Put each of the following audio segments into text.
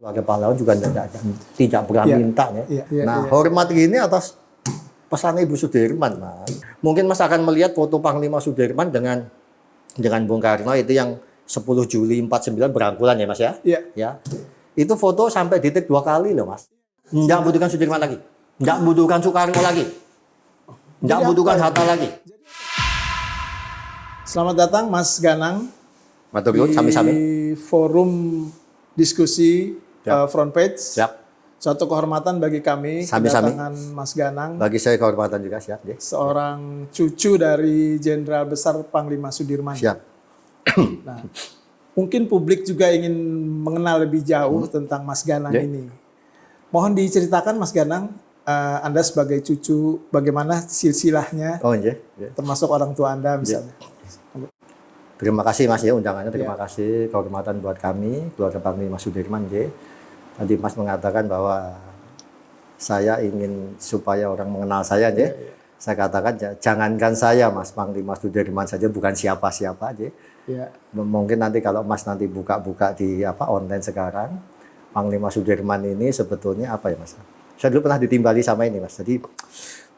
Keluarga pahlawan juga tidak pernah minta ya. Nah, hormat ini atas pesan Ibu Sudirman, Mas. Mungkin Mas akan melihat foto Panglima Sudirman dengan Bung Karno itu yang 10 Juli 49 berangkulan ya, Mas ya. Iya. Ya. Itu foto sampai detik 2 kali loh, Mas. Nggak butuhkan Sudirman lagi. Nggak butuhkan Soekarno lagi. Nggak butuhkan Hatta lagi. Selamat datang Mas Ganang Matur sami-sami. di forum diskusi front page. Siap. Suatu kehormatan bagi kami Sami-sami. kedatangan Mas Ganang, Bagi saya kehormatan juga, siap. Ya. seorang cucu dari Jenderal Besar Panglima Sudirman. Siap. Nah, mungkin publik juga ingin mengenal lebih jauh tentang Mas Ganang ini. Mohon diceritakan Mas Ganang, Anda sebagai cucu, bagaimana silsilahnya, Oh iya. termasuk orang tua Anda misalnya. Terima kasih Mas ya undangannya, terima kasih kehormatan buat kami, keluarga Panglima Sudirman ya. Tadi Mas mengatakan bahwa saya ingin supaya orang mengenal saya ya. Saya katakan jangankan saya Mas, Panglima Sudirman saja bukan siapa-siapa aja. Ya. Mungkin nanti kalau Mas nanti buka-buka di online sekarang, Panglima Sudirman ini sebetulnya apa ya Mas? Saya dulu pernah ditimbali sama ini Mas. Jadi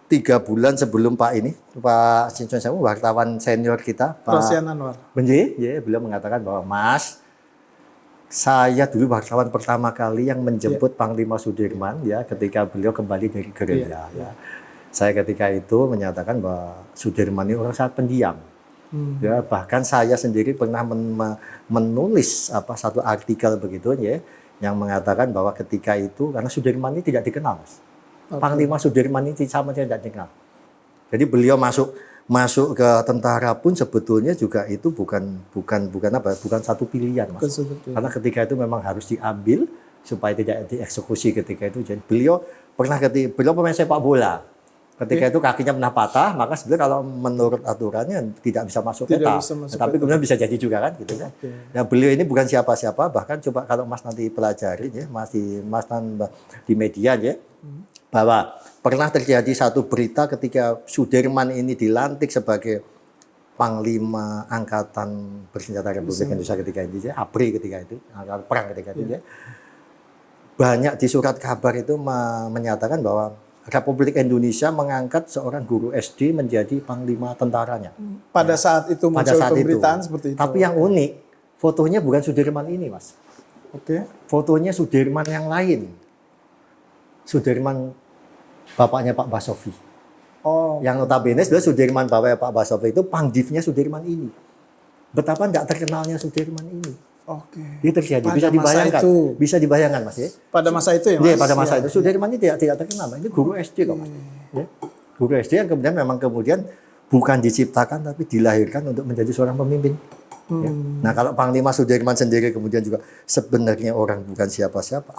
3 bulan sebelum Pak Sinsun Sewu, wartawan senior kita, Pak Rosian Anwar. Benji, ya, beliau mengatakan bahwa Mas, saya dulu wartawan pertama kali yang menjemput Panglima Sudirman ya ketika beliau kembali dari gerilya. Ya. Saya ketika itu menyatakan bahwa Sudirman ini orang sangat pendiam. Ya, bahkan saya sendiri pernah menulis satu artikel begitu ya yang mengatakan bahwa ketika itu karena Sudirman ini tidak dikenal, Mas. Panglima Sudirman ini sama tidak dikenal. Jadi beliau masuk ke tentara pun sebetulnya juga itu bukan satu pilihan, Mas. Karena ketika itu memang harus diambil supaya tidak dieksekusi ketika itu. Jadi beliau pemain sepak bola. Ketika itu kakinya pernah patah, maka sebenarnya kalau menurut aturannya tidak bisa masuk peta. Tapi kemudian bisa jadi juga kan gitu kan. Nah, beliau ini bukan siapa-siapa, bahkan coba kalau Mas nanti pelajari ya, Mas di media ya. Bahwa pernah terjadi satu berita ketika Sudirman ini dilantik sebagai Panglima Angkatan Bersenjata Republik Indonesia ketika itu, ya, ABRI ketika itu, angkatan perang ketika itu, ya. Banyak di surat kabar itu menyatakan bahwa Republik Indonesia mengangkat seorang guru SD menjadi Panglima tentaranya. Pada saat itu muncul pemberitaan seperti itu. Tapi yang unik, fotonya bukan Sudirman ini, Mas. Oke. Fotonya Sudirman yang lain. Sudirman bapaknya Pak Basofi. Oh. Yang notabene sebenarnya Sudirman bapaknya Pak Basofi itu pangdivnya Sudirman ini. Betapa tidak terkenalnya Sudirman ini. Oke. Ini terjadi, pada bisa dibayangkan. Itu. Bisa dibayangkan Mas ya. Pada masa itu ya Mas? Iya, pada masa itu Sudirman ini tidak terkenal. Ini guru SD kok Mas. Ya. Guru SD yang kemudian bukan diciptakan tapi dilahirkan untuk menjadi seorang pemimpin. Ya. Nah kalau Panglima Sudirman sendiri kemudian juga sebenarnya orang bukan siapa-siapa,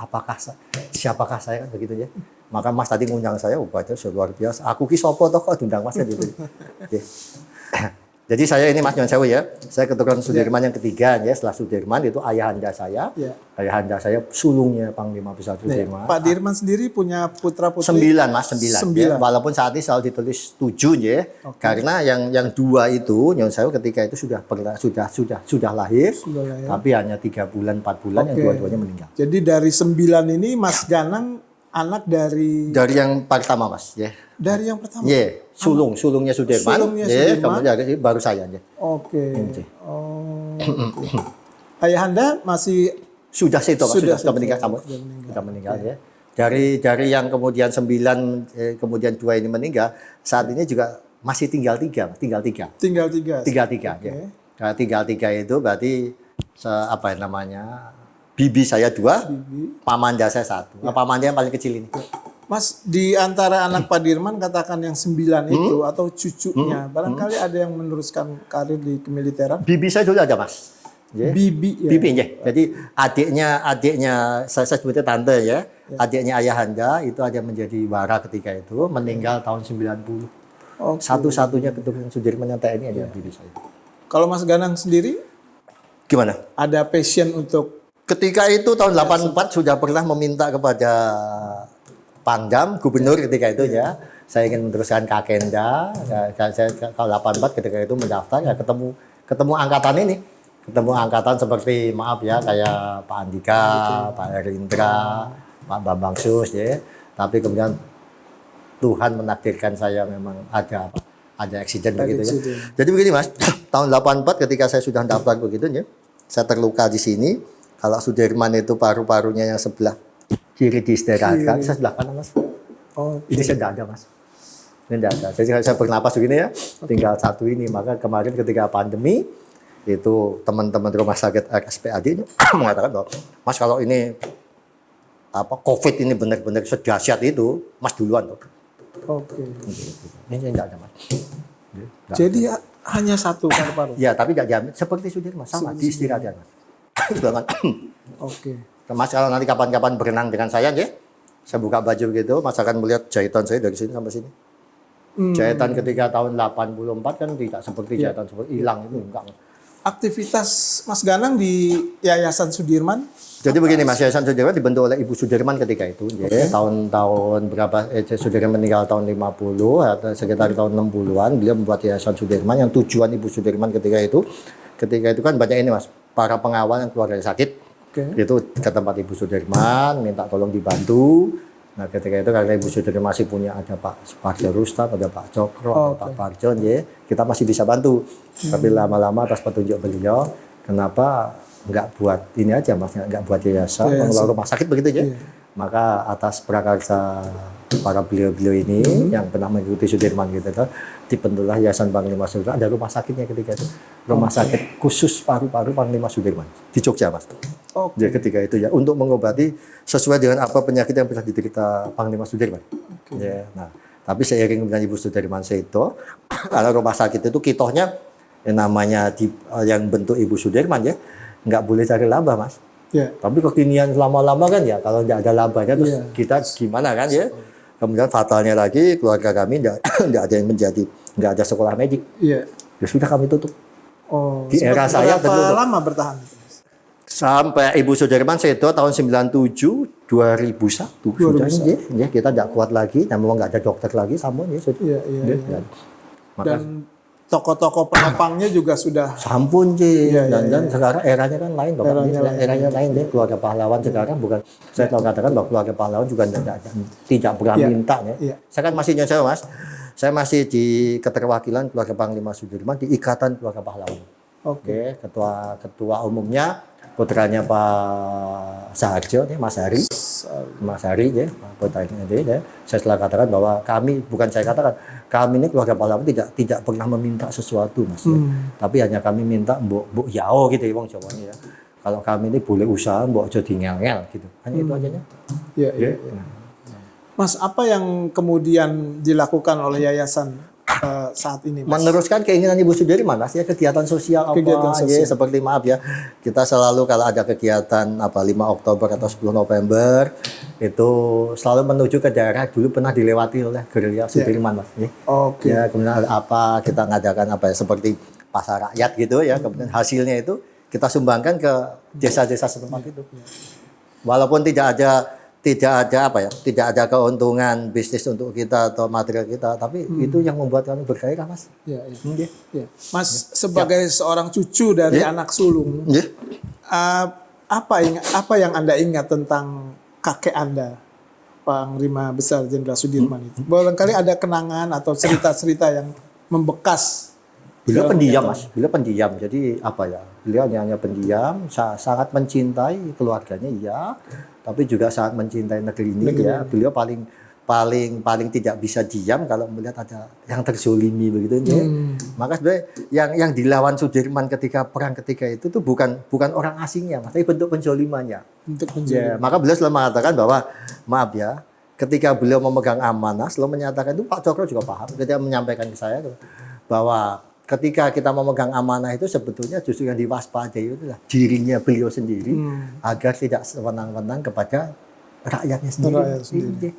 siapakah saya kan begitu ya. Maka Mas tadi ngundang saya, baca luar biasa. Aku ki sopo toh kok diundang Mas gitu. Okay. Jadi saya ini Mas Nyon Sewu ya. Saya keturunan Sudirman yang ketiga ya. Setelah Sudirman itu ayahanda saya. Ayahanda saya sulungnya Panglima Besar Sudirman. Pak Dirman sendiri punya putra-putri? 9 Mas, 9. Ya. Walaupun saat ini selalu ditulis 7 ya. Karena yang 2 itu Nyon Sewu ketika itu sudah lahir. Tapi hanya 3 bulan 4 bulan yang dua-duanya meninggal. Jadi dari 9 ini Mas Ganang anak dari yang pertama Mas ya. Dari yang pertama. Iya, sulungnya Sudirman. Iya, kemudian baru saya aja. Oke. Oh. Ayahanda masih sudah meninggal kamu. Sudah meninggal ya. Dari yang kemudian 9 kemudian 2 ini meninggal, saat ini juga masih tinggal 3. Tinggal 3 ya. Nah, tinggal 3 itu berarti bibi saya 2, pamanda saya 1. Pamanda yang paling kecil ini. Mas, di antara anak Pak Dirman katakan yang 9 itu atau cucunya, barangkali ada yang meneruskan karir di kemiliteran? Bibi saya dulu ada Mas. Yeah. Bibi ya. Bibi ya. Jadi adiknya saya sebutnya tante ya. Adiknya ayahanda itu ada menjadi wara ketika itu, meninggal tahun 90. Satu-satunya keturunan Sudirman yang TNI adalah bibi saya. Kalau Mas Ganang sendiri? Gimana? Ada passion untuk? Ketika itu tahun 84 sudah pernah meminta kepada Pangdam, gubernur ketika itu ya, saya ingin meneruskan Kakenda. Saya kalau 84 ketika itu mendaftar ya ketemu angkatan ini. ketemu angkatan seperti maaf ya kayak Pak Andika, Pak Erindra, Pak Bambang Sus ya. Tapi kemudian Tuhan menakdirkan saya memang ada apa? Ada eksiden begitu ya. Jadi begini Mas, tahun 84 ketika saya sudah daftar begitu ya, saya terluka di sini. Kalau Sudirman itu paru-parunya yang sebelah kiri diistirahatkan, saya sebelah kanan Mas. Oh, Ini saya tidak ada Mas. Ini tidak ada. Jadi saya bernapas begini ya, tinggal satu ini. Maka kemarin ketika pandemi, itu teman-teman rumah sakit RSPAD ini mengatakan bahwa Mas kalau ini apa COVID ini benar-benar sedahsyat itu, Mas duluan tuh. Oke. Ini tidak ada Mas. Jadi hanya satu paru-paru. Ya, tapi tidak jamin seperti Sudirman sama diistirahatkan Mas. Oke. Mas kalau nanti kapan-kapan berenang dengan saya ya, saya buka baju gitu, Mas akan melihat jahitan saya dari sini sampai sini. Jahitan ketika tahun 84 kan tidak seperti jahitan seperti hilang itu enggak. Aktivitas Mas Ganang di Yayasan Sudirman? Jadi begini Mas, Yayasan Sudirman dibentuk oleh Ibu Sudirman ketika itu. Ya, tahun-tahun berapa Sudirman meninggal tahun 50 atau sekitar tahun 60-an beliau membuat Yayasan Sudirman yang tujuan Ibu Sudirman ketika itu kan banyak ini Mas, para pengawal yang keluar dari sakit. Itu ke tempat Ibu Sudirman minta tolong dibantu. Nah, ketika itu karena Ibu Sudirman masih punya ada Pak Suparjo Rustam, ada Pak Cokro, ada Pak Parjon ya, kita masih bisa bantu. Tapi lama-lama atas petunjuk beliau, kenapa nggak buat ini aja Mas, nggak buat yayasan, mengelola rumah sakit begitu ya. Maka atas prakarsa para beliau-beliau ini yang pernah mengikuti Sudirman gitu kan, dibentuklah Yayasan Panglima Sudirman, ada rumah sakitnya ketika itu. Rumah sakit khusus paru-paru Panglima Sudirman di Jogja Mas. Ya ketika itu ya untuk mengobati sesuai dengan apa penyakit yang pernah diderita Panglima Sudirman. Ya, nah, tapi seiring dengan Ibu Sudirman itu, kalau rumah sakit itu kitohnya yang namanya yang bentuk Ibu Sudirman ya, nggak boleh cari laba Mas. Tapi kekinian lama-lama kan ya, kalau nggak ada labanya terus kita gimana kan ya? Kemudian fatalnya lagi keluarga kami nggak ada yang nggak ada sekolah medik. Ya sudah kami tutup. Di era saya berapa lama bertahan? Sampai Ibu Sudirman itu tahun 97, 2001. Sudah ya, kita tidak kuat lagi, dan memang nggak ada dokter lagi, sampun ya sudah. Dan tokoh-tokoh penopangnya juga sudah sampun dan sekarang eranya kan lain Bapak. Eranya lain deh, keluarga pahlawan sekarang bukan, saya selalu katakan bahwa keluarga pahlawan juga tidak pernah minta ya. Saya kan masih nyosor Mas. Saya masih di keterwakilan keluarga Panglima Sudirman di Ikatan Keluarga Pahlawan. Ketua umumnya putranya Pak Saharjo, Mas Hari, ya, putranya dia. Saya selalu katakan bahwa kami ini keluarga pahlawan tidak pernah meminta sesuatu Mas. Tapi hanya kami minta mbok yao gitu ya wong Jawa ya. Kalau kami ini boleh usaha mbok aja ngel gitu. Hanya itu aja ya. Mas, apa yang kemudian dilakukan oleh yayasan saat ini Mas? Meneruskan keinginan Ibu Sudirman Mas ya, kegiatan sosial ya, seperti maaf ya, kita selalu kalau ada kegiatan 5 Oktober atau 10 November itu selalu menuju ke daerah dulu pernah dilewati oleh gerilya Sudirman Mas ya. Ya, kemudian ada kita ngadakan seperti pasar rakyat gitu ya, kemudian hasilnya itu kita sumbangkan ke desa-desa setempat itu. Walaupun tidak ada keuntungan bisnis untuk kita atau material kita, tapi itu yang membuat kami bergairah Mas. Mas sebagai seorang cucu dari anak sulung, apa yang Anda ingat tentang kakek Anda, Panglima Besar Jenderal Sudirman itu? Barangkali ada kenangan atau cerita-cerita yang membekas. Beliau pendiam Mas, beliau pendiam. Jadi beliau hanya pendiam, sangat mencintai keluarganya ya. Tapi juga sangat mencintai negeri ini ya. Beliau paling tidak bisa diam kalau melihat ada yang terzolimi begitu ya. Maka sebenarnya yang dilawan Sudirman ketika perang ketika itu tuh bukan orang asingnya Mas, tapi bentuk penjolimannya. Ya, maka beliau selalu mengatakan bahwa maaf ya, ketika beliau memegang amanah selalu menyatakan itu, Pak Cokro juga paham ketika menyampaikan ke saya bahwa ketika kita memegang amanah itu sebetulnya justru yang diwaspadai itu adalah dirinya beliau sendiri agar tidak sewenang-wenang kepada rakyatnya sendiri.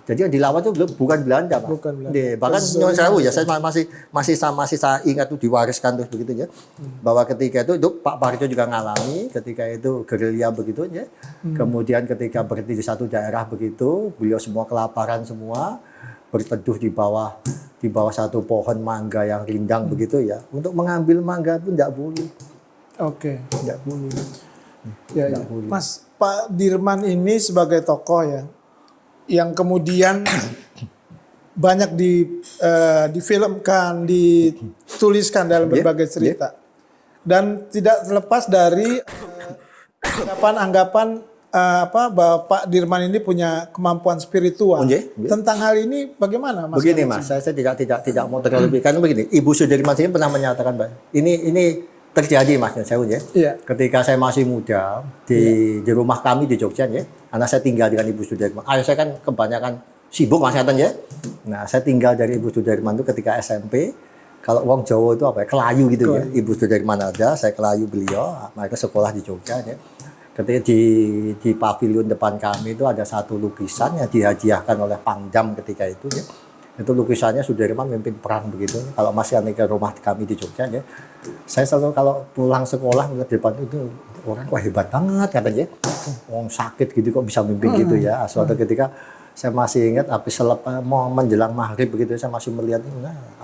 Jadi yang dilawan itu bukan Belanda, Pak. Bahkan Nyuwun Sewu ya, saya masih saya ingat itu diwariskan terus begitu ya. Bahwa ketika itu Pak Parjo juga ngalami ketika itu gerilya begitu ya. Kemudian ketika berhenti di satu daerah begitu, beliau semua kelaparan semua, berteduh di bawah satu pohon mangga yang rindang begitu ya. Untuk mengambil mangga itu tidak boleh. Oke. Tidak boleh. Ya, ya. Mas, Pak Dirman ini sebagai tokoh ya, yang kemudian banyak difilmkan, dituliskan dalam berbagai cerita, dan tidak terlepas dari anggapan-anggapan bahwa Pak Dirman ini punya kemampuan spiritual. Tentang hal ini bagaimana, Mas? Begini, Mas, saya tidak mau terlalu karena begini, Ibu Sudirman ini pernah menyatakan, Pak, ini terjadi, Mas Sewu ya. Iya. Ketika saya masih muda di rumah kami di Jogja ya, karena saya tinggal dengan Ibu Sudirman. Ayah saya kan kebanyakan sibuk, Mas Yatan ya. Nah, saya tinggal dari Ibu Sudirman itu ketika SMP. Kalau wong Jawa itu apa ya, kelayu gitu ya. Ibu Sudirman ada, saya kelayu beliau. Mereka sekolah di Jogja ya. Ketika di pavilion depan kami itu ada satu lukisan yang dihadiahkan oleh Pangdam ketika itu ya. Itu lukisannya Sudirman memimpin perang begitu. Kalau masih ke rumah kami di Jogja ya, saya selalu kalau pulang sekolah melihat depan itu orang kok hebat banget katanya. Orang sakit gitu kok bisa memimpin gitu ya. Suatu ketika saya masih ingat habis mau menjelang maghrib begitu saya masih melihat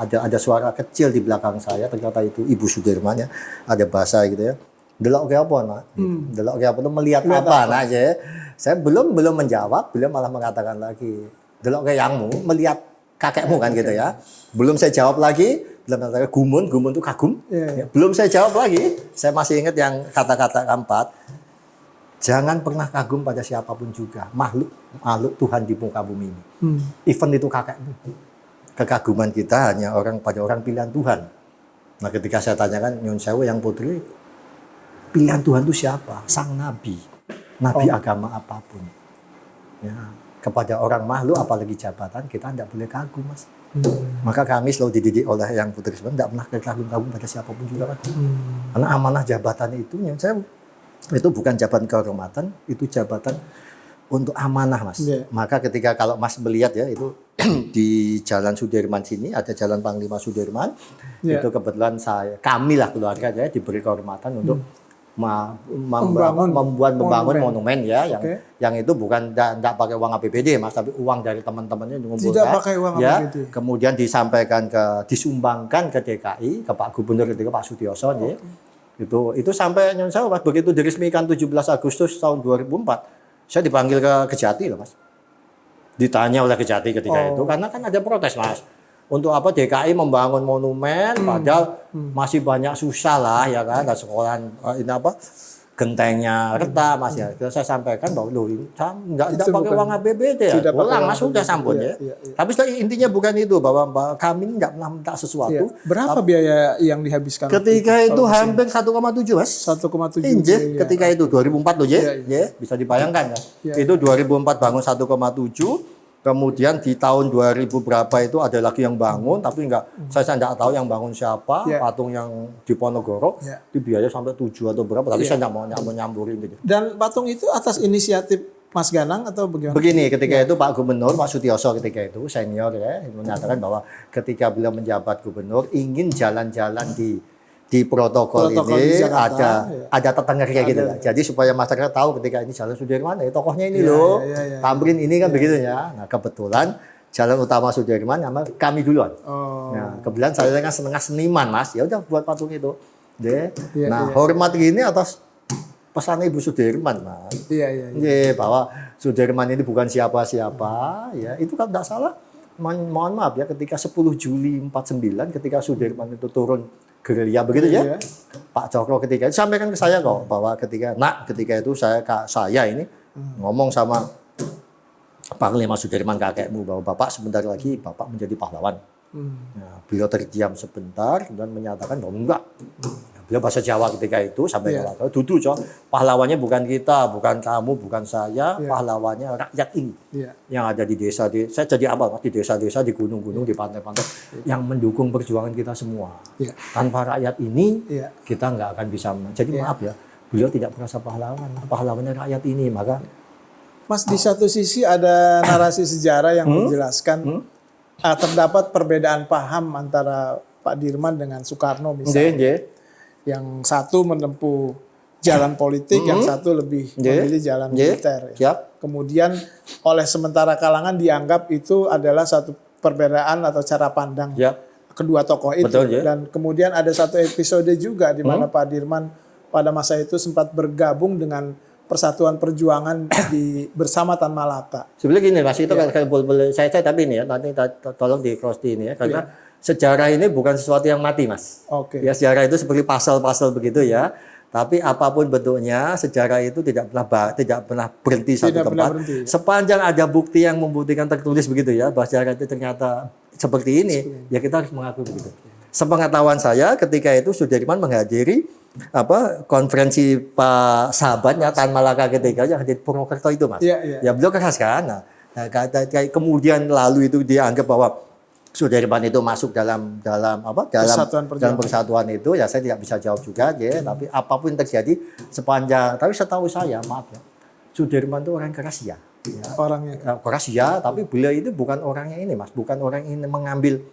ada suara kecil di belakang saya, ternyata itu Ibu Sudirman ya. Ada bahasa gitu ya. Delok ke apa, Nak? Delok ke apa itu melihat apa nah ya. Saya belum menjawab, beliau malah mengatakan lagi, delok ke yangmu melihat kakekmu kan gitu ya. Belum saya jawab lagi, belum kata gumun itu kagum. Ya, belum saya jawab lagi, saya masih ingat yang kata-kata keempat. Jangan pernah kagum pada siapapun juga, makhluk Tuhan di muka bumi ini. Even itu kakekmu. Kekaguman kita hanya pada orang pilihan Tuhan. Nah, ketika saya tanyakan Nyun Sewu yang putri, pilihan Tuhan itu siapa? Sang nabi agama apapun. Ya. Kepada orang makhluk apalagi jabatan kita tidak boleh kagum, Mas. Maka kami selalu dididik oleh yang putri sebenarnya tidak pernah kagum pada siapapun juga, Mas. Karena amanah jabatan itu bukan jabatan kehormatan, itu jabatan untuk amanah, Mas. Maka ketika kalau Mas melihat ya itu di Jalan Sudirman sini ada Jalan Panglima Sudirman, itu kebetulan kami lah keluarga ya diberi kehormatan untuk membangun monumen ya yang itu bukan tidak pakai uang APBD, Mas, tapi uang dari teman-temannya mengumpulkan. Tidak pakai uang ya, APBD. Kemudian disumbangkan ke DKI, ke Pak Gubernur ketika Pak Sutioso ya. Itu sampai Nyun Sewu, Mas, begitu diresmikan 17 Agustus tahun 2004, saya dipanggil ke Kejati loh, Mas. Ditanya oleh Kejati ketika itu karena kan ada protes, Mas. Untuk apa DKI membangun monumen padahal masih banyak susah lah ya kan, ada sekolahan ini apa gentengnya retak, Mas ya. Saya sampaikan bahwa loh ini enggak pakai uang APBD ya. Pulang, Mas, sudah sambut ya. Tapi intinya bukan itu, bahwa kami enggak pernah minta sesuatu. Berapa biaya yang dihabiskan? Ketika itu hampir 1,7, Mas. 1,7. Ketika itu 2004 loh ya. Bisa dibayangkan ya. Itu 2004 bangun 1,7. Kemudian di tahun 2000 berapa itu ada lagi yang bangun, tapi saya tidak tahu yang bangun siapa, patung yang di Ponorogo, itu biaya sampai 7 atau berapa, tapi saya tidak mau nyamburin gitu. Dan patung itu atas inisiatif Mas Ganang atau bagaimana? Begini, ketika itu Pak Gubernur, Pak Sutioso ketika itu, senior ya, menyatakan bahwa ketika beliau menjabat gubernur, ingin jalan-jalan di protokol ini Jakarta, ada tetangga kayak gitu. Jadi supaya masyarakat tahu ketika ini Jalan Sudirman, tokohnya ini loh, Tamrin ini kan begitu ya. Nah, kebetulan jalan utama Sudirman kami duluan. Nah, kebetulan saya kan setengah seniman, Mas. Ya udah buat patung itu. Hormat gini atas pesan Ibu Sudirman, Mas. Bahwa Sudirman ini bukan siapa-siapa, ya. Itu kan tidak salah. Mohon maaf ya, ketika 10 Juli 49 ketika Sudirman itu turun gerilya begitu ya. Pak Cokro ketika itu sampaikan ke saya kok bahwa ketika itu saya ini ngomong sama Panglima Sudirman kakekmu bahwa Bapak sebentar lagi Bapak menjadi pahlawan. Nah, beliau terdiam sebentar dan menyatakan bahwa enggak. Beliau bahasa Jawa ketika itu sampai ke dudu, pahlawannya bukan kita, bukan kamu, bukan saya, pahlawannya rakyat ini. Yang ada di desa, saya jadi apa, Mas, di desa-desa, di gunung-gunung, di pantai-pantai yang mendukung perjuangan kita semua. Tanpa rakyat ini kita nggak akan bisa. Jadi maaf ya, beliau tidak merasa pahlawannya rakyat ini, maka Mas, di satu sisi ada narasi sejarah yang menjelaskan terdapat perbedaan paham antara Pak Dirman dengan Soekarno misalnya. Yang satu menempuh jalan politik, yang satu lebih memilih jalan militer. Kemudian oleh sementara kalangan dianggap itu adalah satu perbedaan atau cara pandang kedua tokoh itu. Dan kemudian ada satu episode juga di mana Pak Dirman pada masa itu sempat bergabung dengan Persatuan Perjuangan bersama Tan Malaka. Sebenarnya gini Mas, itu kalau boleh saya tapi ini ya, nanti tolong di cross di ini ya, karena sejarah ini bukan sesuatu yang mati Mas. Oke. Ya, sejarah itu seperti pasal-pasal begitu ya. Tapi apapun bentuknya, sejarah itu tidak pernah berhenti satu tempat. Sepanjang ada bukti yang membuktikan tertulis begitu ya, bahwa sejarah itu ternyata seperti ini, ya kita harus mengakui begitu. Sepengetahuan saya ketika itu Sudirman menghadiri konferensi Pak sahabatnya Tan Malaka ketika yang di Purwokerto itu Mas. Ya beliau keras kan. Nah, kemudian lalu itu dianggap bahwa Sudirman itu masuk dalam persatuan itu, ya saya tidak bisa jawab juga ya, tapi apapun terjadi tapi setahu saya maaf ya, Sudirman itu orang keras ya. Orangnya keras ya, tapi beliau itu bukan orangnya ini Mas, bukan orang ini mengambil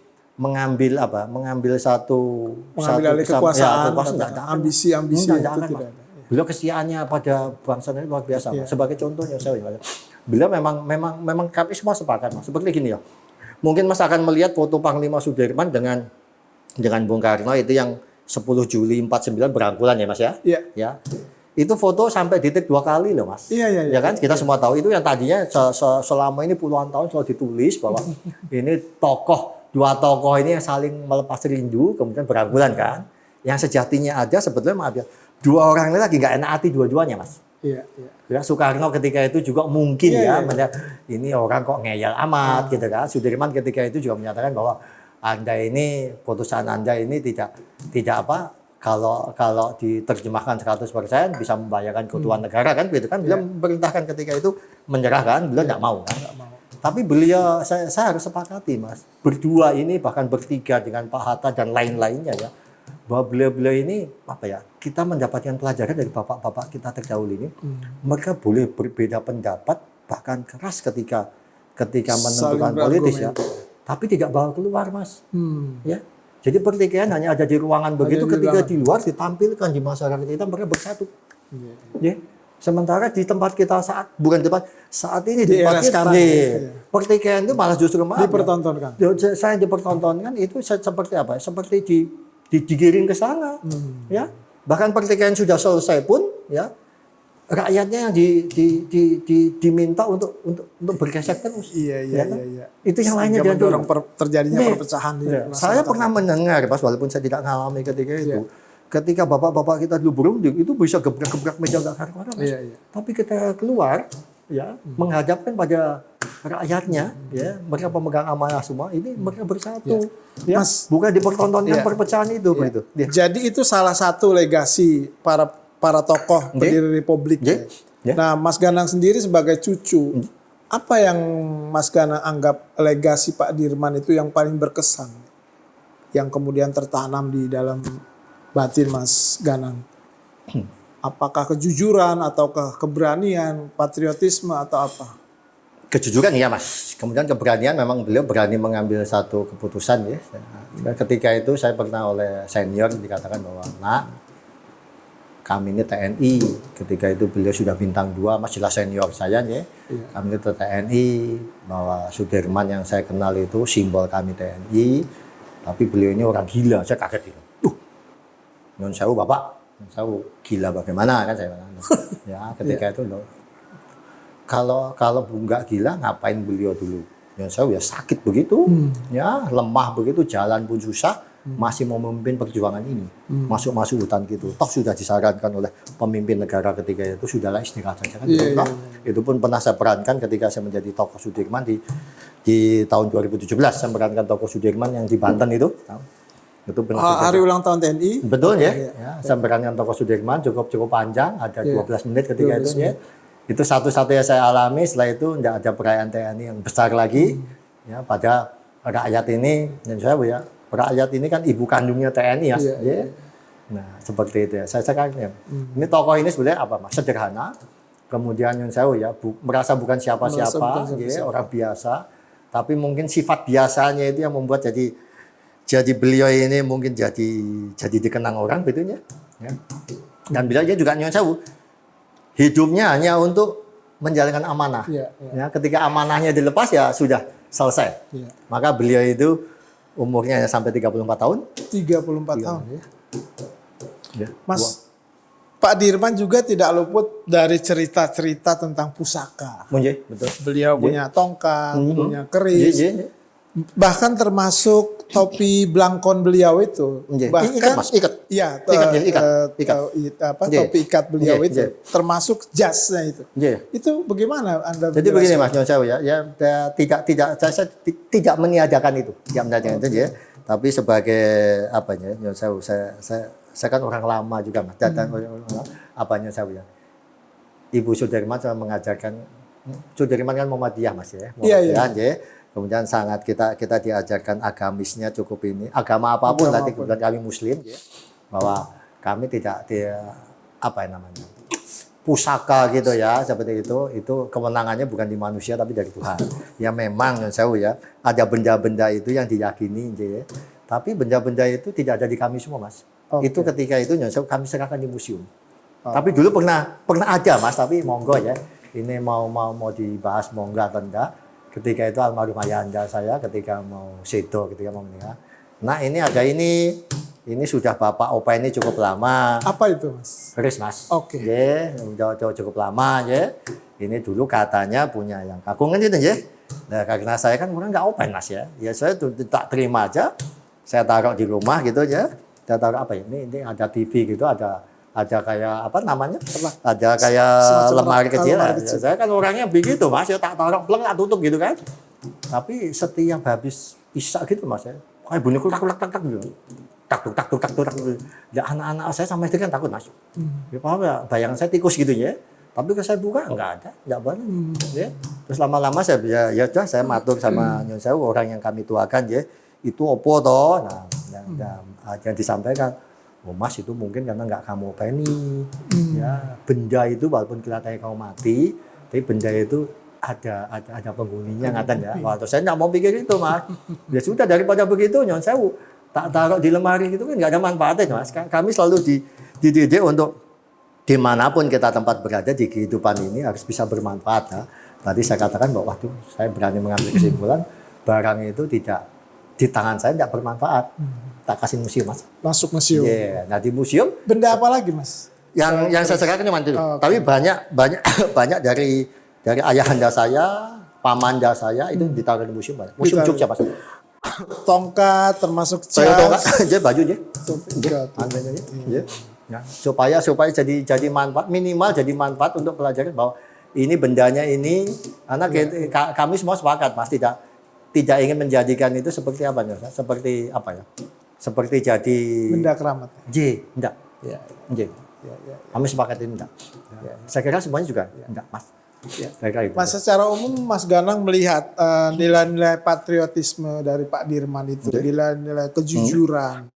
alih kekuasaan, ambisi itu tidak ada. Beliau kesetiaannya pada bangsa ini luar biasa. Mas. Sebagai contohnya beliau memang kami semua sepakat Mas. Seperti gini ya. Mungkin Mas akan melihat foto Panglima Sudirman dengan Bung Karno itu yang 10 Juli 49 berangkulan ya Mas ya. Ya. Itu foto sampai detik 2 kali loh Mas. Ya kan kita semua tahu itu yang tadinya selama ini puluhan tahun selalu ditulis bahwa ini dua tokoh ini yang saling melepas rindu kemudian berangkulan kan. Yang sejatinya ada sebetulnya maaf ya, dua orang ini lagi nggak enak hati dua-duanya Mas. Ya, Soekarno ketika itu juga mungkin ini orang kok ngeyel amat gitu kan. Sudirman ketika itu juga menyatakan bahwa Anda ini putusan Anda ini tidak kalau diterjemahkan 100% bisa membahayakan keutuhan negara kan gitu kan. Beliau memerintahkan ketika itu menyerahkan, beliau tidak mau kan. Tapi beliau saya harus sepakati Mas, berdua ini bahkan bertiga dengan Pak Hatta dan lain-lainnya ya, bahwa beliau ini kita mendapatkan pelajaran dari bapak-bapak kita terdahulu ini. Mereka boleh berbeda pendapat bahkan keras ketika menentukan politis ya, tapi tidak bawa keluar Mas. Ya, jadi pertikaian hanya ada di ruangan begitu, ketika di luar ditampilkan di masyarakat kita mereka bersatu. Ya. Sementara di tempat kita saat ini di tempat sekarang pertikaian itu malah justru dipertontonkan. Saya dipertontonkan itu seperti apa? Seperti digiring ke sana. Ya. Bahkan pertikaian sudah selesai pun ya rakyatnya yang diminta untuk bergesek terus. Iya. Itu yang lainnya dia dorong terjadinya perpecahan di saya pernah mendengar Mas, walaupun saya tidak mengalami ketika itu. Ketika bapak-bapak kita dulu berunding itu bisa gebrak-gebrak meja nggak karuan Mas. Tapi ketika keluar ya menghadapkan pada rakyatnya ya, mereka pemegang amanah semua ini mereka bersatu. Ya, Mas, bukan dipertontonkan perpecahan itu begitu. Jadi itu salah satu legasi para tokoh pendiri Republik. Nah, Mas Ganang sendiri sebagai cucu, apa yang Mas Ganang anggap legasi Pak Dirman itu yang paling berkesan, yang kemudian tertanam di dalam batin Mas Ganang? Apakah kejujuran ataukah keberanian, patriotisme atau apa? Kejujuran ya Mas. Kemudian keberanian, memang beliau berani mengambil satu keputusan ya. Ketika itu saya pernah oleh senior dikatakan bahwa kami ini TNI. Ketika itu beliau sudah bintang 2, Mas jelas senior saya ya. Kami itu TNI, bahwa Sudirman yang saya kenal itu simbol kami TNI. Tapi beliau ini orang gila, saya kaget itu. Nyun sewu Bapak, nyun sewu gila bagaimana kan saya bilang. Ya ketika itu loh. Kalau nggak gila ngapain beliau dulu? Nyun sewu ya sakit begitu, ya lemah begitu, jalan pun susah, masih mau memimpin perjuangan ini, masuk hutan gitu. Toh sudah disarankan oleh pemimpin negara ketika itu sudahlah istirahat saja kan. Itu pun pernah saya perankan ketika saya menjadi tokoh Sudirman di tahun 2017 saya memerankan tokoh Sudirman yang di Banten itu. Itu hari ulang tahun TNI. Betul ya. Saya memerankan tokoh Sudirman cukup panjang, ada 12 menit ketika itu ya. Itu satu-satunya saya alami. Setelah itu tidak ada perayaan TNI yang besar lagi. Ya, pada rakyat ini, dan saya ya, rakyat ini kan ibu kandungnya TNI ya. Nah, seperti itu ya. Saya ya. Ini tokoh ini sebenarnya apa Mas? Sederhana. Kemudian yang saya ya merasa bukan siapa-siapa, ya, orang biasa. Tapi mungkin sifat biasanya itu yang membuat jadi beliau ini mungkin jadi dikenang orang betulnya. Ya. Dan beliau juga nyuwun sewu. Hidupnya hanya untuk menjalankan amanah. Ya, ketika amanahnya dilepas ya sudah selesai. Maka beliau itu umurnya sampai 34 tahun. 34 tahun. Ya. Mas, Pak Dirman juga tidak luput dari cerita-cerita tentang pusaka. Betul. Beliau punya tongkat, punya keris, Iya. bahkan termasuk topi blangkon beliau itu. Iya. Bahkan Ikat, Mas, ikat. Iya, Ikat. Iya. topi ikat beliau Iya, itu, iya. termasuk jasnya itu. Iya. Itu bagaimana Anda Jadi begini menjelaskan? Mas Nyon Sewu saya tidak meniadakan itu, ya. Tapi sebagai apa ya, Nyon Sewu, saya kan orang lama juga Mas, datang orang lama, apa Nyon Sewu ya. Ibu Sudirman sama mengajarkan, Sudirman kan Muhammadiyah Mas ya, Iya. ya. Kemudian sangat kita diajarkan agamisnya cukup ini, agama apapun tadi kemudian kami Muslim ya, bahwa kami tidak apa namanya, pusaka gitu ya, seperti itu kemenangannya bukan di manusia tapi dari Tuhan. Ya memang Nyon Sewu ya, ada benda-benda itu yang diyakini ya. Tapi benda-benda itu tidak ada di kami semua Mas. Oke. Itu ketika itu Nyon Sewu kami serahkan di museum. Tapi dulu pernah ada Mas, tapi monggo ya. Ini mau dibahas monggo atau enggak. Ketika itu almarhum ayahanda saya ketika mau sedo, ketika mau menikah. Nah, ini ada ini sudah Bapak Opa ini cukup lama. Apa itu Mas? Keris Mas. Oke. Ya, udah cukup lama ya. Ini dulu katanya punya yang kagungan itu ya. Nah, karena saya kan orang nggak open Mas ya. Ya saya tak terima aja. Saya taruh di rumah gitu ya. Saya taruh apa ya? Ini ada TV gitu, ada kayak apa namanya? Ada kayak Semacam lemari kecil. lemari Ya, kecil. saya kan orangnya begitu Mas, ya tak taruh pleng tak tutup gitu kan. Tapi setiap habis isya gitu Mas ya. Kayak bunyi tak gitu. Tak. Ya anak-anak saya sama istri kan takut Mas. Ya paham ya, bayangan saya tikus gitu ya. Tapi kalau saya buka enggak boleh. Ya. Terus lama-lama saya sudah saya matur sama Nyon Sewu, orang yang kami tuakan ya. Itu opo toh. Nah, yang disampaikan, oh Mas itu mungkin karena nggak kamu openi. Ya, benda itu walaupun kelihatannya kamu mati, tapi benda itu ada penghuninya ngatain ya. Wah, terus saya nggak mau pikir itu Mas. Ya sudah daripada begitu Nyon Sewu tak taruh di lemari itu kan nggak ada manfaatnya Mas. Kami selalu dididik untuk dimanapun kita tempat berada di kehidupan ini harus bisa bermanfaat. Ya. Tadi saya katakan bahwa waktu saya berani mengambil kesimpulan barang itu tidak di tangan saya tidak bermanfaat. Tak kasih museum Mas. Masuk museum. Yeah. Nah di museum Benda apa lagi Mas? yang saya serahkan cuma itu. Tapi banyak dari ayahanda saya, pamanda saya itu ditaruh di museum banyak. Museum Ditaruh. Jogja Mas. Tongkat termasuk Saya tahu jas. aja baju aja. Tongkat. Ya, supaya jadi manfaat, minimal jadi manfaat untuk pelajaran bahwa ini bendanya ini karena kami semua sepakat Mas tidak ingin menjadikan itu seperti apa ya? Seperti apa ya? Seperti jadi Benda keramat. enggak. Ya. Ya. Kami sepakat ini enggak. Ya. Saya kira semuanya juga enggak Mas. Ya, saya kira itu. Mas, secara umum Mas Ganang melihat nilai-nilai patriotisme dari Pak Dirman itu, nilai-nilai kejujuran.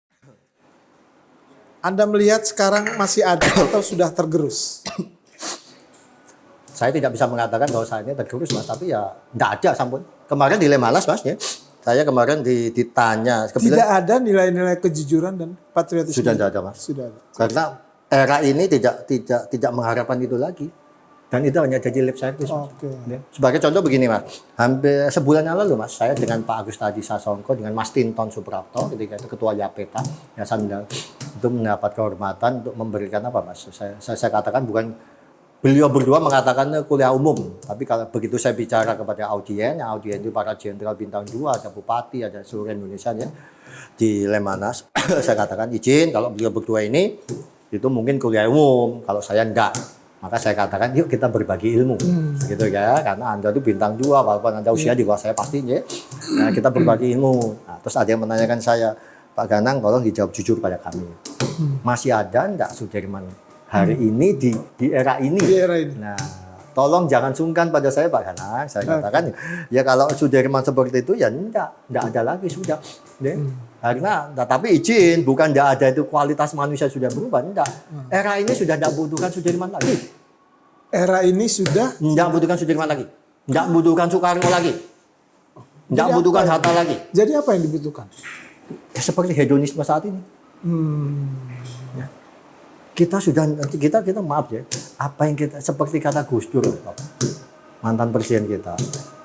Anda melihat sekarang masih ada atau sudah tergerus? Saya tidak bisa mengatakan bahwa saya ini tergerus Mas, tapi ya enggak ada sampun. Kemarin di Lemalas Mas ya. Saya kemarin ditanya Tidak ada nilai-nilai kejujuran dan patriotisme. Sudah tidak ada Mas. Sudah ada. Karena era ini tidak mengharapkan itu lagi. Dan itu hanya jadi lip service. Oke. Ya. Sebagai contoh begini Mas, hampir sebulan yang lalu Mas, saya dengan Pak Agus Tadi Sasongko, dengan Mas Tinton Suprapto, ketika itu Ketua Yapeta, Yayasan itu mendapat kehormatan untuk memberikan apa Mas? Saya katakan bukan, beliau berdua mengatakan kuliah umum, tapi kalau begitu saya bicara kepada audien itu para jenderal bintang 2, ada bupati, ada seluruh Indonesia ya, di Lemanas, saya katakan izin kalau beliau berdua ini, itu mungkin kuliah umum, kalau saya enggak. Maka saya katakan yuk kita berbagi ilmu gitu ya, karena Anda itu bintang 2 walaupun Anda usia di bawah saya pastinya. Nah, kita berbagi ilmu. Nah, terus ada yang menanyakan saya, Pak Ganang tolong dijawab jujur pada kami. Masih ada enggak Sudirman hari ini di era ini? Di era ini. Nah, tolong jangan sungkan pada saya Pak Ganang. Saya katakan ya kalau Sudirman seperti itu ya enggak ada lagi sudah. Ya. Karena tapi izin bukan tidak ada itu kualitas manusia sudah berubah, enggak. Era ini sudah tidak butuhkan Sudirman lagi. Era ini sudah Tidak butuhkan Sudirman lagi. Tidak butuhkan Soekarno lagi. Tidak butuhkan Hatta lagi. Jadi apa yang dibutuhkan? Ya, seperti hedonisme saat ini. Ya. Kita maaf ya. Apa yang kita seperti kata Gus Dur, mantan presiden kita.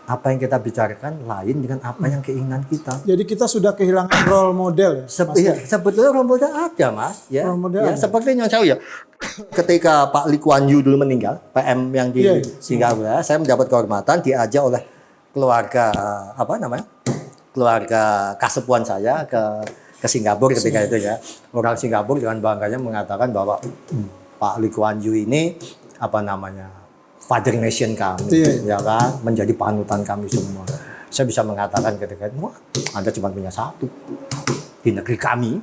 apa yang kita bicarakan lain dengan apa yang keinginan kita. Jadi kita sudah kehilangan role model ya. Ya, sebetulnya role model ada, Mas. Ya, Role model ya ada. seperti yang saya ya. Ketika Pak Lee Kuan Yew dulu meninggal, PM yang di Iya. Singapura, saya mendapat kehormatan diajak oleh keluarga apa namanya? Keluarga kasepuan saya ke Singapura ketika itu ya. Orang Singapura dengan bangganya mengatakan bahwa Pak Lee Kuan Yew ini apa namanya? Father Nation kami, Iya. ya kan, menjadi panutan kami semua. Saya bisa mengatakan ketika itu, wah, Anda cuma punya satu di negeri kami,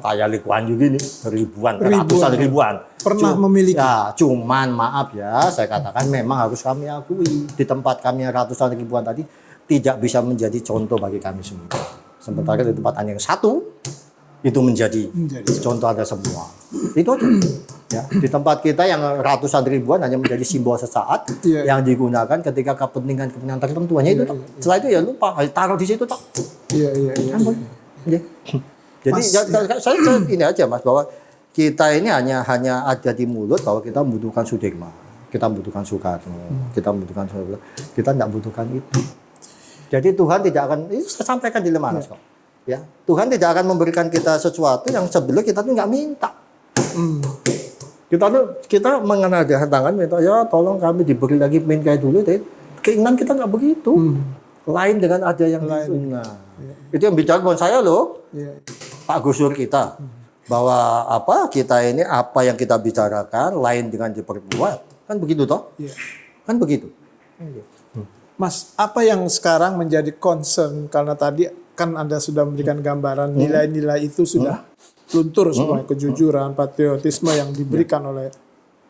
kayak Lee Kuan Yew gini, ratusan ribuan. Pernah memiliki. Ya, cuman maaf ya, saya katakan memang harus kami akui di tempat kami yang ratusan ribuan tadi tidak bisa menjadi contoh bagi kami semua. Sementara di tempat Anda yang satu itu menjadi contoh Anda semua. Itu aja. Ya, di tempat kita yang ratusan ribuan hanya menjadi simbol sesaat yang digunakan ketika kepentingan tertentu hanya itu. Setelah itu ya lupa, taruh di situ tak. Iya. Ya. Jadi saya ini aja Mas bahwa kita ini hanya ada di mulut bahwa kita membutuhkan Sudirman, kita membutuhkan Soekarno, kita membutuhkan Soekarno, kita tidak membutuhkan itu. Jadi Tuhan tidak akan, ini saya sampaikan di Lemanas kok. Ya, Tuhan tidak akan memberikan kita sesuatu yang sebelum kita tuh nggak minta. Kita mengenal dengan tangan minta ya tolong kami diberi lagi main kayak dulu. Tapi keinginan kita nggak begitu. Lain dengan ada yang lain. Nah, itu yang bicara bukan saya loh. Pak Gus Dur kita bahwa kita ini apa yang kita bicarakan lain dengan diperbuat kan begitu toh? Kan begitu. Mas, apa yang sekarang menjadi concern karena tadi kan Anda sudah memberikan gambaran nilai-nilai itu sudah luntur semua kejujuran, patriotisme yang diberikan oleh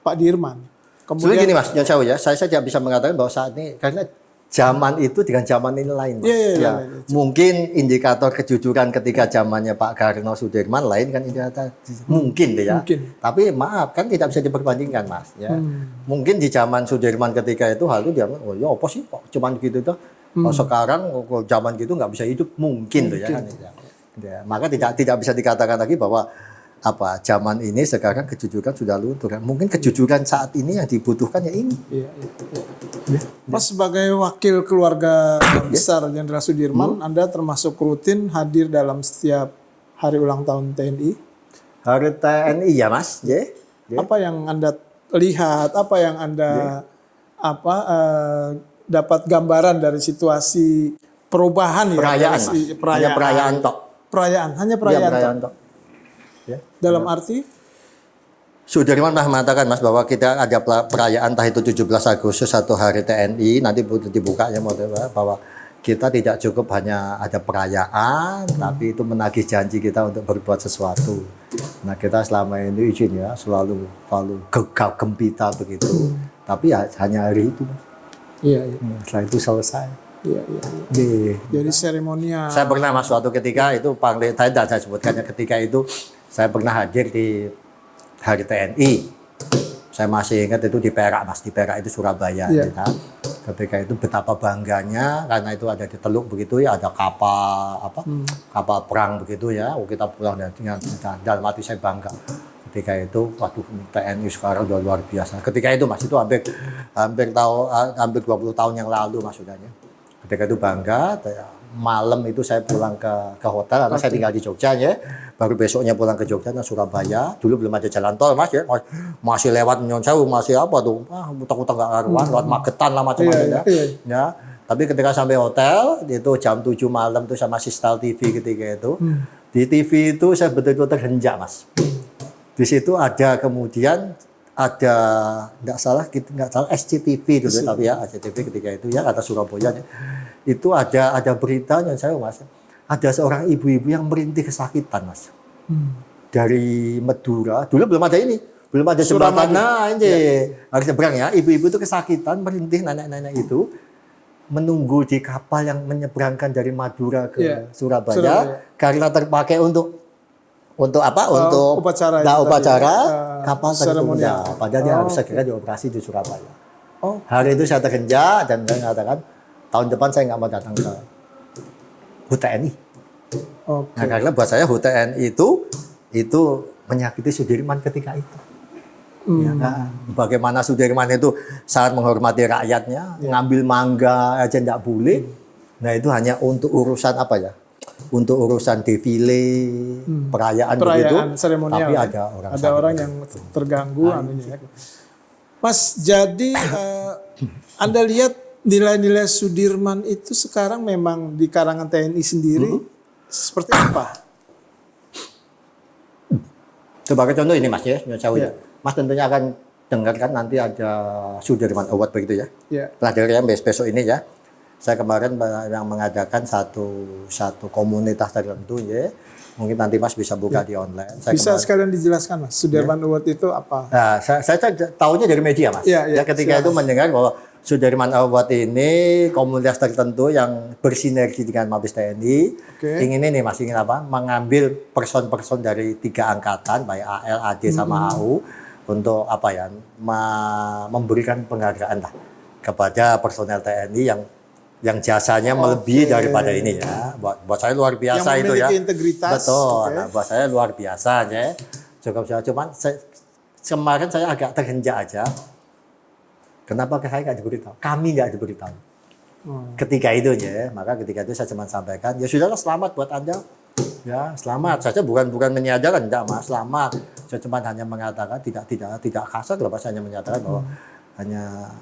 Pak Dirman. Kemudian gini Mas, saya tidak bisa mengatakan bahwa saat ini karena zaman itu dengan zaman ini lain. Mas. Mungkin indikator kejujuran ketika zamannya Pak Karno Sudirman lain kan indikator mungkin deh ya. Tapi maaf kan tidak bisa diperbandingkan Mas ya. Mungkin di zaman Sudirman ketika itu hal itu dia ya apa sih kok cuman gitu tuh. Kalau sekarang zaman gitu nggak bisa hidup mungkin tuh ya kan. Ya, maka tidak bisa dikatakan lagi bahwa zaman ini sekarang kejujuran sudah luntur. Mungkin kejujuran saat ini yang dibutuhkan ya ini. Mas sebagai wakil keluarga besar Jenderal Sudirman, Anda termasuk rutin hadir dalam setiap hari ulang tahun TNI? Hari TNI ya Mas. Apa yang Anda lihat? Apa yang Anda dapat gambaran dari situasi perubahan perayaan tok. Hanya perayaan tok. Ya. Dalam arti Sudirman pernah mengatakan Mas bahwa kita ada perayaan entah itu 17 Agustus atau Hari TNI nanti dibuka ya bahwa kita tidak cukup hanya ada perayaan tapi itu menagih janji kita untuk berbuat sesuatu. Nah, kita selama ini izin ya selalu gegap gempita begitu. Tapi ya hanya hari itu. Setelah itu selesai. Jadi seremonial. Saya pernah Mas suatu ketika itu saya sebutkannya ketika itu saya pernah hadir di Hari TNI. Saya masih ingat itu di Perak Mas, di Perak itu Surabaya. Ya. Ketika itu betapa bangganya karena itu ada di Teluk begitu ya ada kapal kapal perang begitu ya. Kita pulang dengan dalam hati saya bangga. Ketika itu waduh TNI sekarang udah luar biasa. Ketika itu Mas itu hampir 20 tahun yang lalu Mas sudahnya. Ketika itu bangga, malam itu saya pulang ke hotel karena saya tinggal di Jogja ya. Baru besoknya pulang ke Jogja dan Surabaya. Dulu belum ada jalan tol Mas ya. Masih lewat Nyon Sewu, masih utang-utang nggak karuan, lewat Magetan lah macam-macam ya. Tapi ketika sampai hotel itu jam 7 malam tuh sama Sistal TV ketika itu. Di TV itu saya betul-betul terhenjak Mas. Di situ ada kemudian nggak salah SCTV dulu tapi ya SCTV ketika itu ya kata Surabaya ya, itu ada beritanya saya Mas ada seorang ibu-ibu yang merintih kesakitan Mas dari Madura dulu belum ada jembatan harus nyebrang ya ibu-ibu itu kesakitan merintih nenek-nenek itu menunggu di kapal yang menyeberangkan dari Madura ke Surabaya karena terpakai untuk upacara kapal tertunda. Padahal dia harus segera dioperasi di Surabaya. Hari itu saya terkenja dan saya mengatakan tahun depan saya nggak mau datang ke HUT TNI. Nah, karena buat saya HUT TNI itu menyakiti Sudirman ketika itu. Ya kan? Bagaimana Sudirman itu sangat menghormati rakyatnya, ngambil mangga aja tidak boleh. Nah itu hanya untuk urusan apa ya? Untuk urusan defile, perayaan begitu. Seremonial. Tapi ya. ada orang Ada orang yang terganggu anunya ya. Mas, jadi Anda lihat nilai-nilai Sudirman itu sekarang memang di karangan TNI sendiri seperti apa? Sebagai contoh ini Mas ya, Mas tentunya akan dengarkan nanti ada Sudirman Award begitu ya. Pelajaran besok ini ya. Saya kemarin yang mengadakan satu komunitas tertentu ya. Mungkin nanti Mas bisa buka di online. Bisa sekalian dijelaskan Mas, Sudirman Award itu apa? Nah, saya tahunya dari media Mas. Ketika itu mendengar bahwa Sudirman Award ini komunitas tertentu yang bersinergi dengan Mabes TNI. Ingin ini Mas, ingin apa? Mengambil person-person dari 3 angkatan, baik AL, AD sama AU untuk apa ya? Memberikan penghargaan lah kepada personel TNI yang jasanya melebihi daripada ini ya. Buat saya luar biasa yang itu ya. Integritas. Betul. Nah, buat saya luar biasa ya. Cuman kemarin saya agak terhenjak aja. Kenapa saya nggak diberitahu? Kami nggak diberitahu. Ketika itu ya, maka ketika itu saya cuma sampaikan, ya sudahlah, selamat buat Anda. Ya, selamat. Saya bukan menyadarkan, enggak Mas, selamat. Saya cuma hanya mengatakan tidak kasar loh, Mas, hanya menyatakan bahwa hanya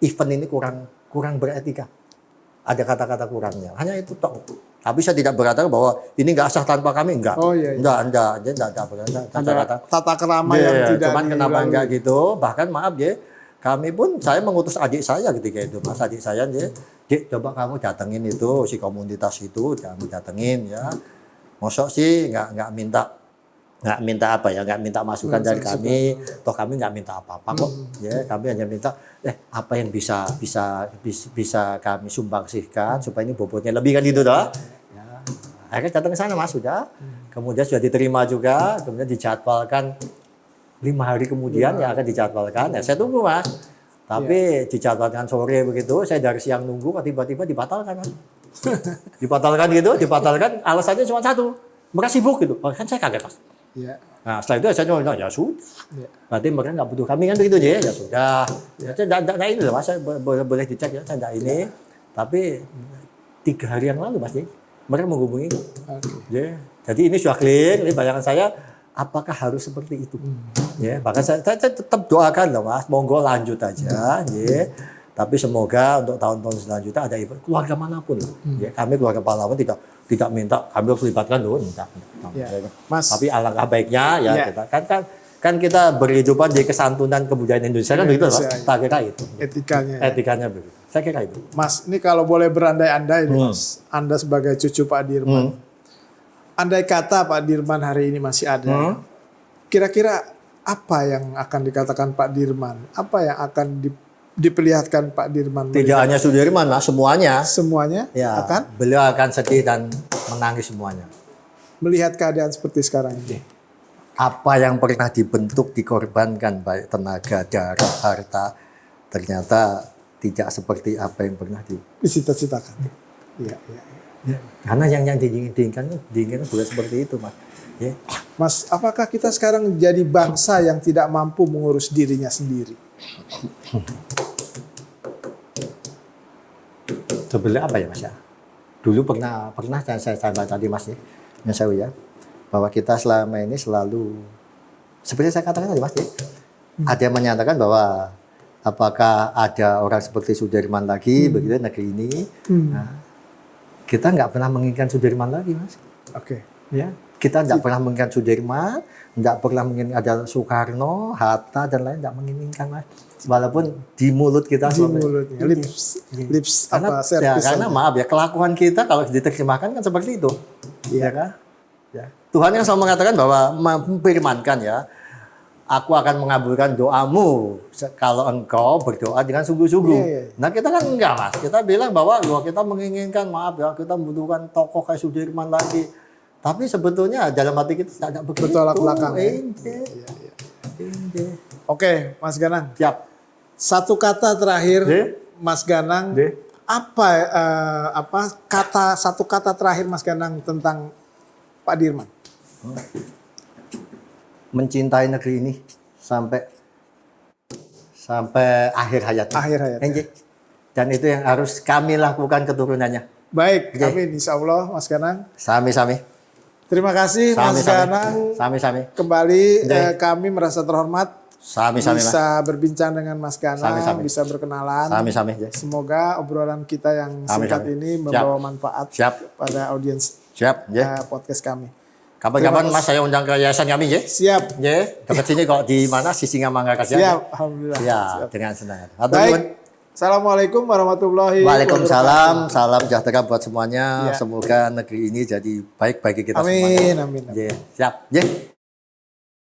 event ini kurang beretika. Ada kata-kata kurangnya. Hanya itu toh. Tapi saya tidak berkata bahwa ini nggak sah tanpa kami, enggak. Enggak. Dia enggak kata tata krama yang tidak. Cuman kenapa enggak gitu? Bahkan maaf ya, kami pun, saya mengutus adik saya ketika itu, Mas, adik saya ya, Dik, coba kamu datengin itu si komunitas itu, kamu datengin ya. Mosok sih nggak minta apa ya, nggak minta masukan dari kami, toh kami nggak minta apa-apa kok. Ya, kami hanya minta apa yang bisa kami sumbangsihkan supaya ini bobotnya lebih kan gitu toh. Ya. Akhirnya datang ke sana Mas, sudah. Kemudian sudah diterima juga, kemudian dijadwalkan 5 hari kemudian yang akan dijadwalkan. Ya, saya tunggu Mas. Tapi dijadwalkan sore begitu, saya dari siang nunggu, tiba-tiba dibatalkan Mas. dibatalkan, alasannya cuma satu, mereka sibuk gitu. Kan saya kaget Mas. Nah setelah itu saya cuma bilang, ya sudah. Berarti mereka nggak butuh kami kan begitu aja ya sudah. Saya ini loh Mas, saya boleh dicek ya, saya enggak ini. Tapi 3 hari yang lalu Mas, mereka menghubungi. Jadi ini sudah clear, ini bayangan saya. Apakah harus seperti itu? Ya, bahkan saya tetap doakan loh Mas, monggo lanjut aja, ya. Tapi semoga untuk tahun-tahun selanjutnya ada event keluarga manapun, ya. Kami keluarga pahlawan tidak minta kami harus libatkan loh, tidak. Mas. Tapi alangkah baiknya ya kita kan kita berhidupan di kesantunan kebudayaan Indonesia kan begitu Mas. Tak kira itu. Etikanya begitu. Saya kira itu. Mas, ini kalau boleh berandai-andai nih Mas, Anda sebagai cucu Pak Dirman. Andai kata Pak Dirman hari ini masih ada, kira-kira apa yang akan dikatakan Pak Dirman? Apa yang akan diperlihatkan Pak Dirman? Tidak hanya Sudirman, Mas, semuanya. Semuanya ya, akan? Beliau akan sedih dan menangis semuanya. Melihat keadaan seperti sekarang ini. Apa yang pernah dibentuk, dikorbankan, baik tenaga, darah, harta, ternyata tidak seperti apa yang pernah disita-citakan. Iya. Karena yang diinginkan bukan seperti itu Mas. Ya. Mas, apakah kita sekarang jadi bangsa yang tidak mampu mengurus dirinya sendiri? Sebenarnya apa ya Mas ya? Dulu pernah saya tadi Mas ya, bahwa kita selama ini selalu seperti saya katakan tadi Mas ya, ada yang menyatakan bahwa apakah ada orang seperti Sudirman lagi begitu negeri ini. Nah, kita nggak pernah menginginkan Sudirman lagi Mas. Ya, kita nggak pernah menginginkan Sudirman, nggak pernah menginginkan ada Soekarno, Hatta dan lain, nggak menginginkan Mas. Walaupun di mulut kita lips karena maaf ya, kelakuan kita kalau diterjemahkan kan seperti itu. Iya kan? Ya. Tuhan yang selalu mengatakan bahwa memfirmankan ya, aku akan mengabulkan doamu kalau engkau berdoa dengan sungguh-sungguh. Nah kita kan enggak Mas, kita bilang bahwa kita menginginkan, maaf ya, kita membutuhkan tokoh kayak Sudirman lagi. Tapi sebetulnya dalam hati kita tidak begitu. Bertolak belakang. Oke, Mas Ganang. Siap. Satu kata terakhir, Mas Ganang. Satu kata terakhir Mas Ganang tentang Pak Dirman. Mencintai negeri ini sampai sampai akhir hayatnya. Akhir hayatnya. Nggih. Dan itu yang harus kami lakukan keturunannya. Baik, Oke. amin insya Allah Mas Ganang. Sami-sami. Terima kasih Mas Ganang. Sami-sami. Kembali Oke. kami merasa terhormat Sami-sami, Mas. bisa berbincang dengan Mas Ganang, Sami-sami. bisa berkenalan. Sami-sami. Ya. Semoga obrolan kita yang singkat Sami-sami. ini Siap. membawa manfaat Siap. pada audiens Siap, ya. podcast kami. Kapan-kapan Terima Mas saya undang ke yayasan kami, ya. Siap, Ya, dekat sini kok di mana Sisingamangga Kerja. siap, alhamdulillah. Ya, Siap. dengan senang hati. Hatur Baik, nuwun. Assalamualaikum warahmatullahi Waalaikumsalam, salam sejahtera buat semuanya. Ya. Semoga negeri ini jadi baik bagi kita Amin, semuanya. amin, amin. Ya, siap. Ya.